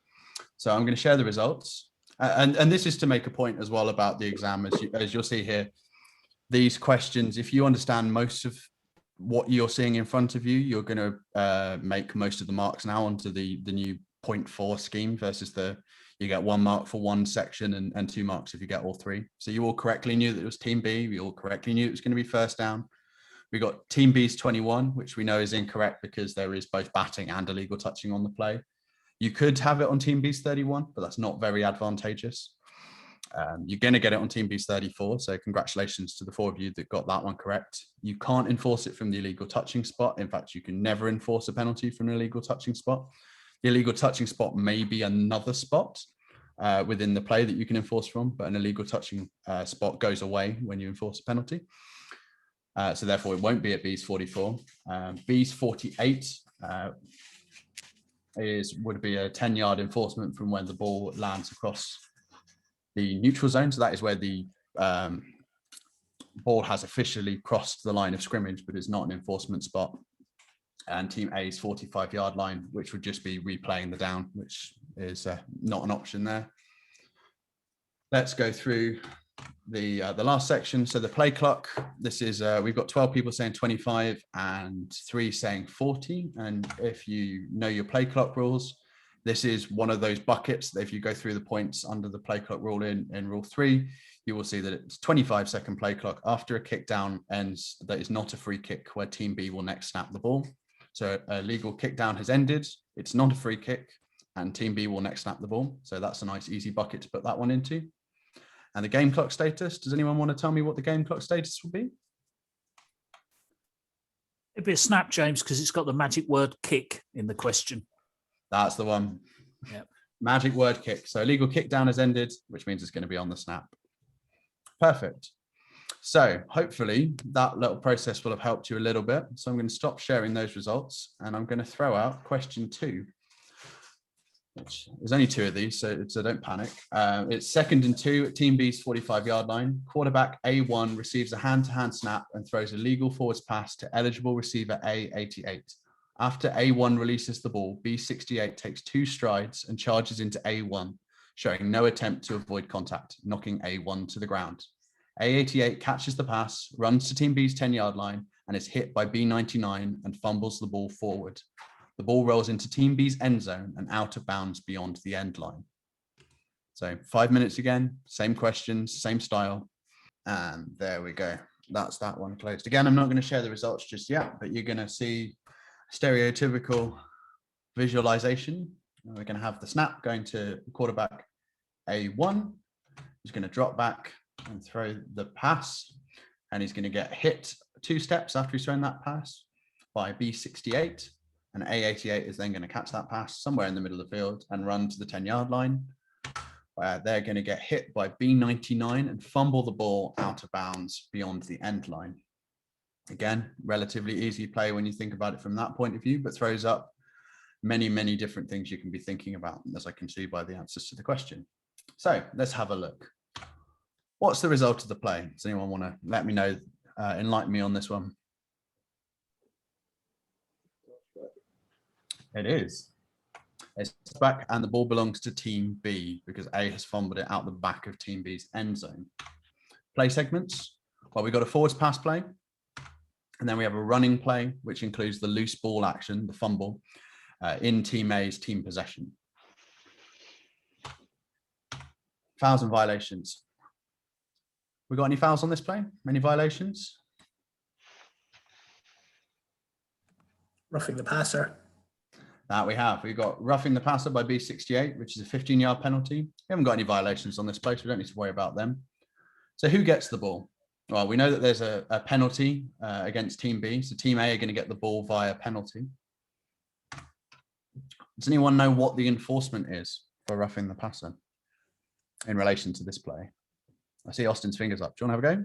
So I'm going to share the results. And this is to make a point as well about the exam, as you'll see here. these questions, if you understand most of what you're seeing in front of you, you're going to make most of the marks now onto the new 0.4 scheme versus you get 1 mark for one section and 2 marks if you get all 3. So you all correctly knew that it was team B. We all correctly knew it was going to be first down. We got team B's 21, which we know is incorrect because there is both batting and illegal touching on the play. You could have it on team B's 31, but that's not very advantageous. You're going to get it on team B's 34. So congratulations to the 4 of you that got that one correct. You can't enforce it from the illegal touching spot. In fact, you can never enforce a penalty from an illegal touching spot. The illegal touching spot may be another spot within the play that you can enforce from, but an illegal touching spot goes away when you enforce a penalty. So therefore, it won't be at B's 44. B's 48 would be a 10-yard enforcement from when the ball lands across the neutral zone. So that is where the ball has officially crossed the line of scrimmage, but it's not an enforcement spot. And team A's 45-yard line, which would just be replaying the down, which is not an option there. Let's go through the last section. So the play clock, this is, we've got 12 people saying 25 and 3 saying 40. And if you know your play clock rules, this is one of those buckets that if you go through the points under the play clock rule in rule 3, you will see that it's 25-second play clock after a kick down ends that is not a free kick, where team B will next snap the ball. So a legal kick down has ended, it's not a free kick, and team B will next snap the ball. So that's a nice easy bucket to put that one into. And the game clock status, does anyone want to tell me what the game clock status will be? It'd be a snap, James, because it's got the magic word kick in the question. That's the one. Yep. Magic word kick. So illegal kick down has ended, which means it's going to be on the snap. Perfect. So hopefully that little process will have helped you a little bit. So I'm going to stop sharing those results and I'm going to throw out question 2. Which there's only 2 of these, so don't panic. It's 2nd and 2 at team B's 45-yard line. Quarterback A1 receives a hand-to-hand snap and throws a legal forwards pass to eligible receiver A88. After A1 releases the ball, B68 takes 2 strides and charges into A1, showing no attempt to avoid contact, knocking A1 to the ground. A88 catches the pass, runs to team B's 10-yard line, and is hit by B99 and fumbles the ball forward. The ball rolls into team B's end zone and out of bounds beyond the end line. So 5 minutes again, same questions, same style. And there we go. That's that one closed. Again, I'm not going to share the results just yet, but you're going to see stereotypical visualization. We're going to have the snap going to quarterback A1. He's going to drop back and throw the pass. And he's going to get hit 2 steps after he's thrown that pass by B68. And A88 is then going to catch that pass somewhere in the middle of the field and run to the 10-yard line, where they're going to get hit by B99 and fumble the ball out of bounds beyond the end line. Again, relatively easy play when you think about it from that point of view, but throws up many, many different things you can be thinking about, as I can see by the answers to the question. So let's have a look. What's the result of the play? Does anyone want to let me know, enlighten me on this one? It is. It's back and the ball belongs to team B because A has fumbled it out the back of team B's end zone. Play segments. Well, we've got a forwards pass play. And then we have a running play, which includes the loose ball action, the fumble, in team A's team possession. Fouls and violations. We got any fouls on this play? Any violations? Roughing the passer. That we have. We've got roughing the passer by B68, which is a 15-yard penalty. We haven't got any violations on this play, so we don't need to worry about them. So who gets the ball? Well, we know that there's a penalty against team B. So team A are going to get the ball via penalty. Does anyone know what the enforcement is for roughing the passer in relation to this play? I see Austin's fingers up. Do you want to have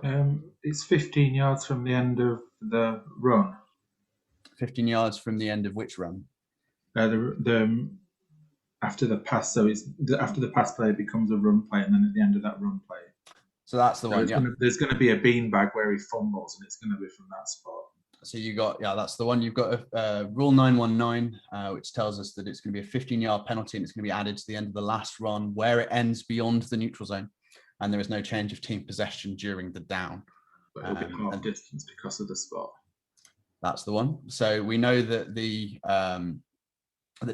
a go? It's 15 yards from the end of the run. 15 yards from the end of which run? After the pass, so it's after the pass play becomes a run play, and then at the end of that run play. So that's the one. There's going to be a beanbag where he fumbles, and it's going to be from that spot. So you got, that's the one. You've got Rule 919, which tells us that it's going to be a 15-yard penalty, and it's going to be added to the end of the last run where it ends beyond the neutral zone. and there is no change of team possession during the down. But it'll be half And distance because of the spot. that's the one. So we know that the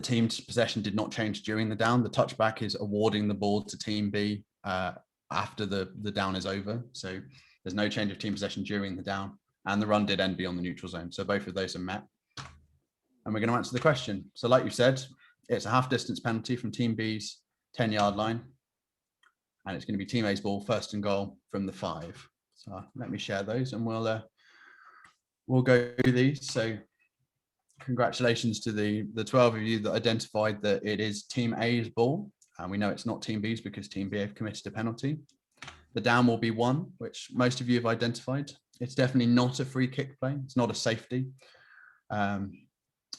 team's possession did not change during the down. The touchback is awarding the ball to team B after the down is over. So there's no change of team possession during the down, and the run did end beyond the neutral zone. So both of those are met. And we're going to answer the question. So like you said, it's a half distance penalty from team B's 10-yard line. And it's going to be team A's ball, first and goal from the 5. So let me share those and we'll go through these. So congratulations to the 12 of you that identified that it is team A's ball. And we know it's not team B's because team B have committed a penalty. The down will be 1, which most of you have identified. It's definitely not a free kick play. It's not a safety.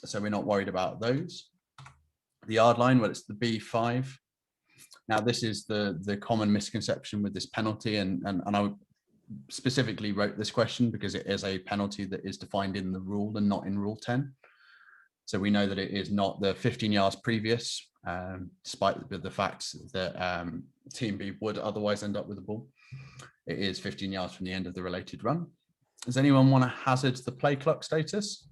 So we're not worried about those. The yard line, well, it's the B5. Now, this is the common misconception with this penalty, and I specifically wrote this question because it is a penalty that is defined in the rule and not in Rule 10. So we know that it is not the 15 yards previous, despite the fact that Team B would otherwise end up with the ball. It is 15 yards from the end of the related run. Does anyone want to hazard the play clock status?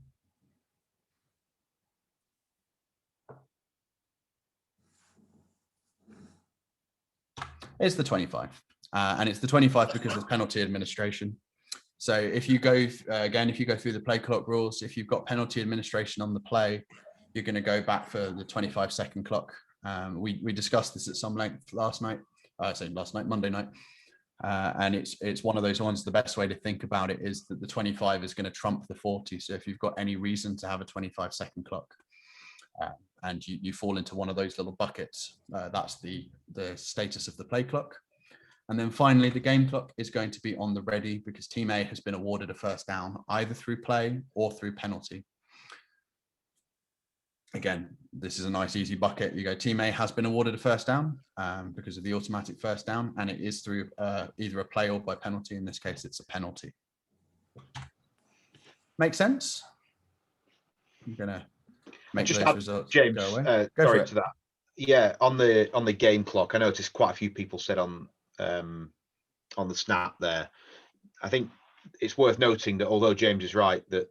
It's the 25, and it's the 25 because there's penalty administration. So if you go, again, if you go through the play clock rules, if you've got penalty administration on the play, you're going to go back for the 25-second clock. We discussed this at some length last night, Monday night. And it's one of those ones, the best way to think about it is that the 25 is going to trump the 40. So if you've got any reason to have a 25-second clock, and you fall into one of those little buckets, that's the status of the play clock. And then finally, the game clock is going to be on the ready because Team A has been awarded a first down, either through play or through penalty. Again, this is a nice, easy bucket. You go, Team A has been awarded a first down because of the automatic first down, and it is through either a play or by penalty. In this case, it's a penalty. Make sense? I'm going to make just those results James, go away. sorry to that. Yeah, on the game clock, I noticed quite a few people said on the snap there. I think it's worth noting that although James is right that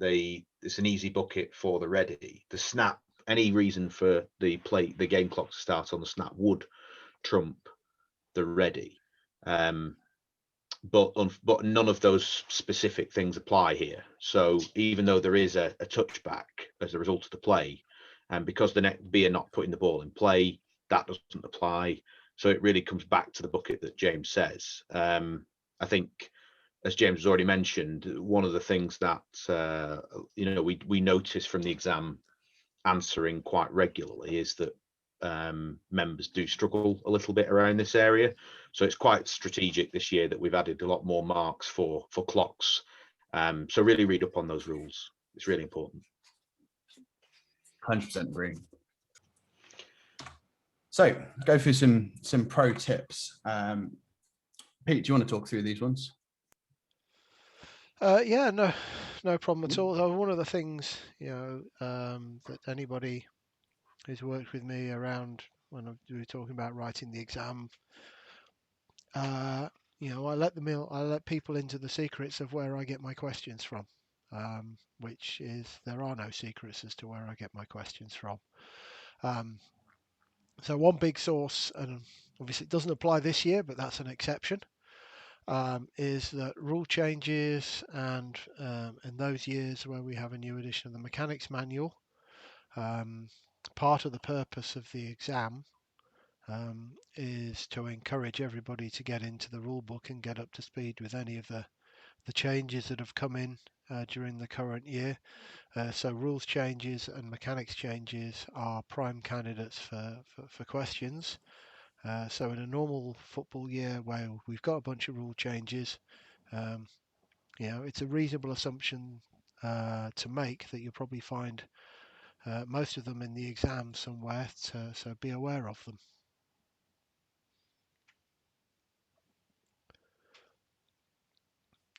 it's an easy bucket for the ready, the snap, any reason for the game clock to start on the snap would trump the ready. But none of those specific things apply here. So even though there is a touchback as a result of the play, and because the net B are not putting the ball in play, that doesn't apply. So it really comes back to the bucket that James says. I think, as James has already mentioned, one of the things that we notice from the exam answering quite regularly is that members do struggle a little bit around this area. So it's quite strategic this year that we've added a lot more marks for clocks. So really read up on those rules. It's really important. 100% agree. So go through some pro tips. Pete, do you want to talk through these ones? Yeah, no problem at all. So one of the things, that anybody who's worked with me around when we were talking about writing the exam, I let people into the secrets of where I get my questions from, which is there are no secrets as to where I get my questions from. So one big source, and obviously it doesn't apply this year, but that's an exception, is that rule changes and in those years where we have a new edition of the mechanics manual, part of the purpose of the exam is to encourage everybody to get into the rule book and get up to speed with any of the changes that have come in during the current year. So rules changes and mechanics changes are prime candidates for questions. So in a normal football year where we've got a bunch of rule changes, it's a reasonable assumption to make that you'll probably find most of them in the exam somewhere, so be aware of them.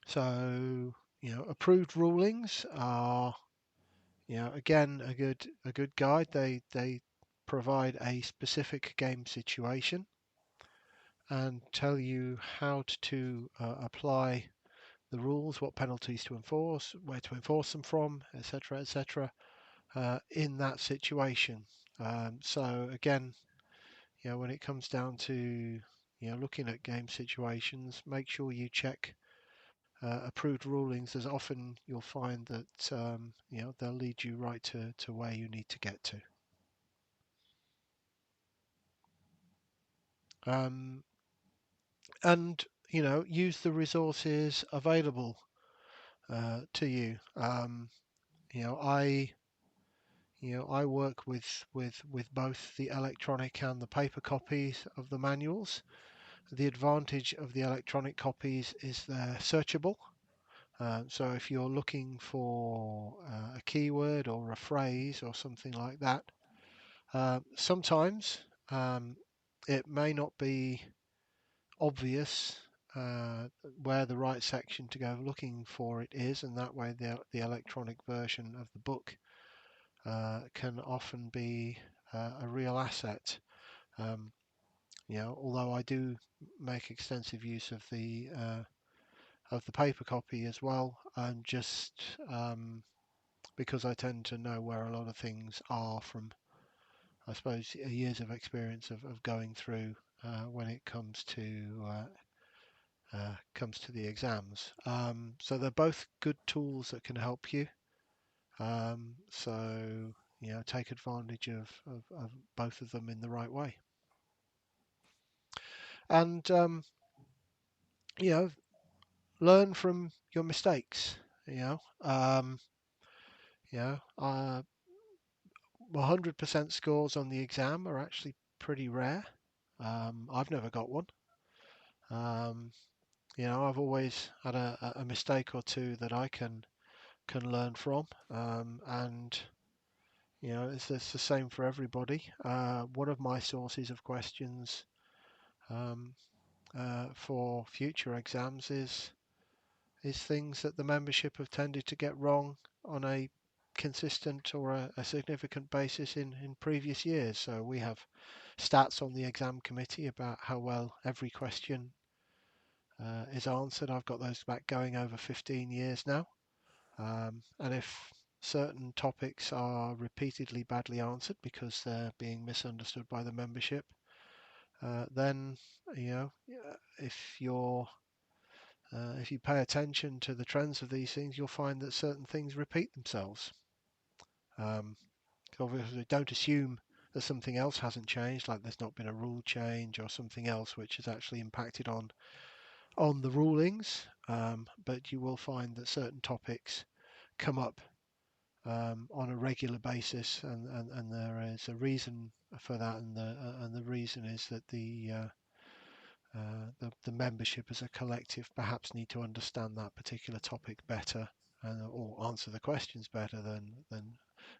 So, approved rulings are, again, a good guide. They provide a specific game situation. and tell you how to apply the rules, what penalties to enforce, where to enforce them from, etc., etc., in that situation. So again, when it comes down to looking at game situations, make sure you check approved rulings, as often you'll find that they'll lead you right to where you need to get to. And use the resources available to you. I work with both the electronic and the paper copies of the manuals. The advantage of the electronic copies is they're searchable. So if you're looking for a keyword or a phrase or something like that, sometimes it may not be obvious where the right section to go looking for it is, and that way the electronic version of the book can often be a real asset. Although I do make extensive use of the paper copy as well, and just because I tend to know where a lot of things are from, I suppose, years of experience of going through when it comes to the exams. So they're both good tools that can help you. So take advantage of both of them in the right way. And learn from your mistakes. 100% scores on the exam are actually pretty rare. I've never got one. I've always had a mistake or two that I can learn from, and it's the same for everybody. One of my sources of questions for future exams is things that the membership have tended to get wrong on a consistent or a significant basis in previous years. So we have stats on the exam committee about how well every question is answered. I've got those back going over 15 years now. And if certain topics are repeatedly badly answered because they're being misunderstood by the membership, then if you pay attention to the trends of these things, you'll find that certain things repeat themselves. Obviously, don't assume that something else hasn't changed, like there's not been a rule change or something else which has actually impacted on the rulings, but you will find that certain topics come up on a regular basis, and there is a reason for that, and the reason is that the membership as a collective perhaps need to understand that particular topic better, or answer the questions better than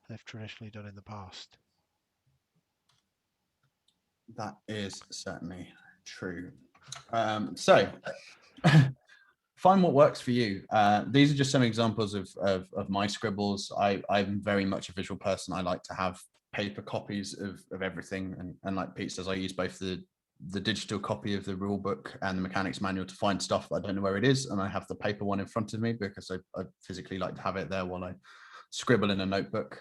they've traditionally done in the past. That is certainly true. So find what works for you. These are just some examples of my scribbles. I'm very much a visual person. I like to have paper copies of everything, and like Pete says, I use both the digital copy of the rule book and the mechanics manual to find stuff that I don't know where it is, and I have the paper one in front of me because I physically like to have it there while I scribble in a notebook.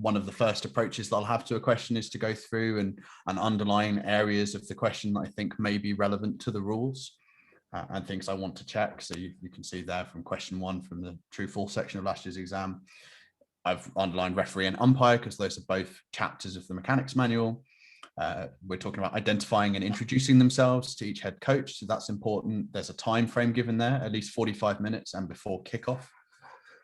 One of the first approaches that I'll have to a question is to go through and underline areas of the question that I think may be relevant to the rules and things I want to check. So you can see there from question 1 from the true false section of last year's exam, I've underlined referee and umpire because those are both chapters of the mechanics manual. We're talking about identifying and introducing themselves to each head coach, so that's important. There's a time frame given there, at least 45 minutes and before kickoff.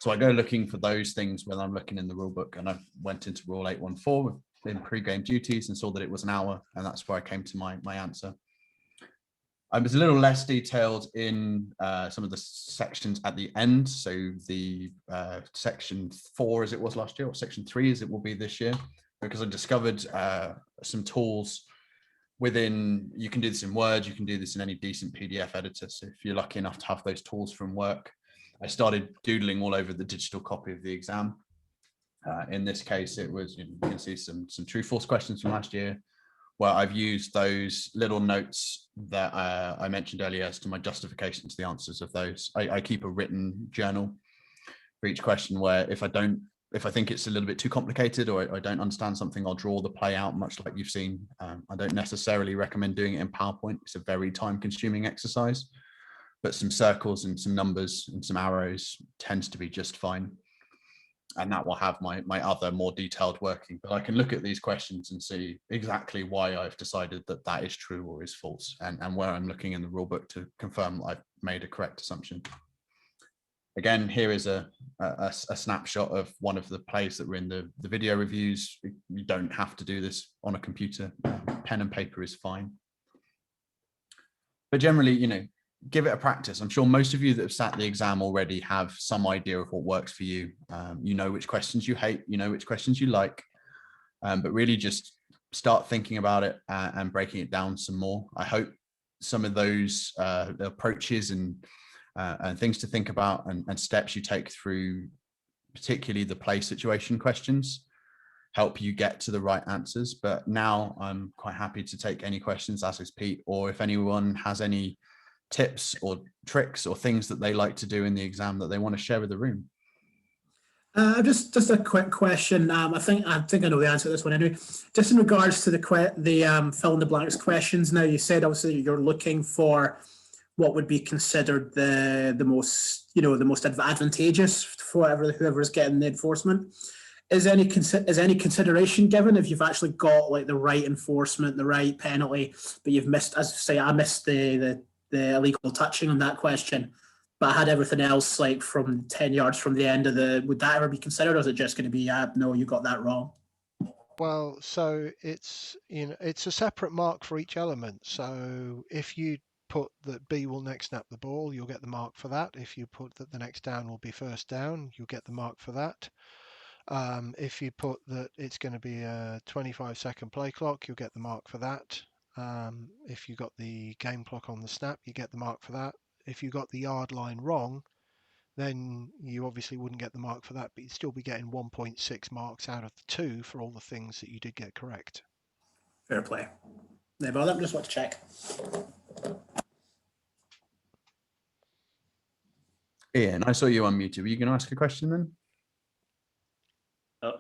So I go looking for those things when I'm looking in the rule book, and I went into rule 814 in pre-game duties and saw that it was an hour, and that's where I came to my answer. I was a little less detailed in some of the sections at the end. So the section 4 as it was last year, or section 3 as it will be this year, because I discovered some tools within, you can do this in Word, you can do this in any decent PDF editor. So if you're lucky enough to have those tools from work, I started doodling all over the digital copy of the exam. In this case, it was, you can see some true false questions from last year. where I've used those little notes that I mentioned earlier as to my justification to the answers of those. I keep a written journal for each question, where if I think it's a little bit too complicated or I don't understand something, I'll draw the play out, much like you've seen. I don't necessarily recommend doing it in PowerPoint. It's a very time-consuming exercise, but some circles and some numbers and some arrows tends to be just fine. And that will have my other more detailed working. But I can look at these questions and see exactly why I've decided that that is true or is false, and where I'm looking in the rulebook to confirm I've made a correct assumption. Again, here is a snapshot of one of the plays that were in the video reviews. You don't have to do this on a computer. Pen and paper is fine. But generally, give it a practice. I'm sure most of you that have sat the exam already have some idea of what works for you. You know which questions you hate, you know which questions you like, but really just start thinking about it and breaking it down some more. I hope some of those approaches and things to think about and steps you take through, particularly the play situation questions, help you get to the right answers. But now I'm quite happy to take any questions, as is Pete, or if anyone has any tips or tricks or things that they like to do in the exam that they want to share with the room. Just a quick question. I think I know the answer to this one anyway. Just in regards to the fill in the blanks questions. Now, you said obviously you're looking for what would be considered the most advantageous for whoever is getting the enforcement. Is any consideration given if you've actually got like the right enforcement, the right penalty, but you've missed, as I say, I missed the illegal touching on that question, but I had everything else like from 10 yards from the end of would that ever be considered, or is it just going to be, no, you got that wrong? Well, so it's a separate mark for each element. So if you put that B will next snap the ball, you'll get the mark for that. If you put that the next down will be first down, you'll get the mark for that. If you put that it's going to be a 25-second play clock, you'll get the mark for that. If you got the game clock on the snap, you get the mark for that. If you got the yard line wrong, then you obviously wouldn't get the mark for that, but you'd still be getting 1.6 marks out of the 2 for all the things that you did get correct. Fair play. No bother, just want to check. Ian, I saw you unmuted. Were you going to ask a question then?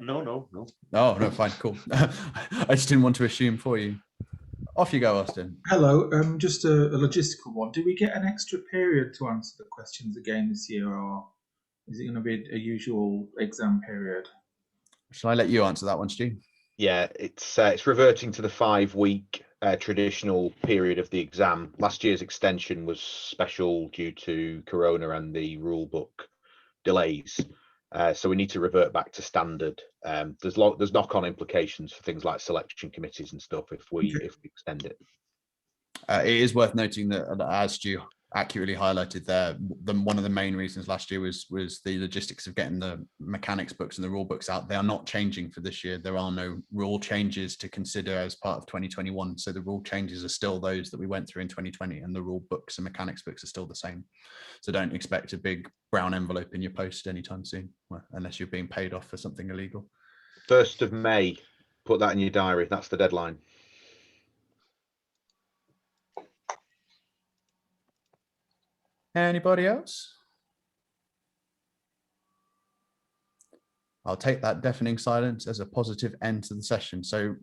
No. Oh, no, fine, cool. I just didn't want to assume for you. Off you go, Austin. Hello, just a logistical one. Do we get an extra period to answer the questions again this year, or is it going to be a usual exam period? Shall I let you answer that one, Stu? Yeah, it's reverting to the 5-week traditional period of the exam. Last year's extension was special due to Corona and the rule book delays. So we need to revert back to standard. There's knock-on implications for things like selection committees and stuff if we extend it. It is worth noting that, as Stu accurately highlighted there, one of the main reasons last year was the logistics of getting the mechanics books and the rule books out. They are not changing for this year. There are no rule changes to consider as part of 2021. So the rule changes are still those that we went through in 2020, and the rule books and mechanics books are still the same. So don't expect a big brown envelope in your post anytime soon, unless you're being paid off for something illegal. 1st of May, put that in your diary. That's the deadline. Anybody else? I'll take that deafening silence as a positive end to the session. So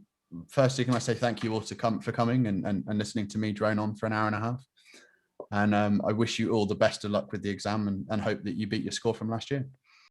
firstly, can I say thank you all for coming and listening to me drone on for an hour and a half. And I wish you all the best of luck with the exam and hope that you beat your score from last year.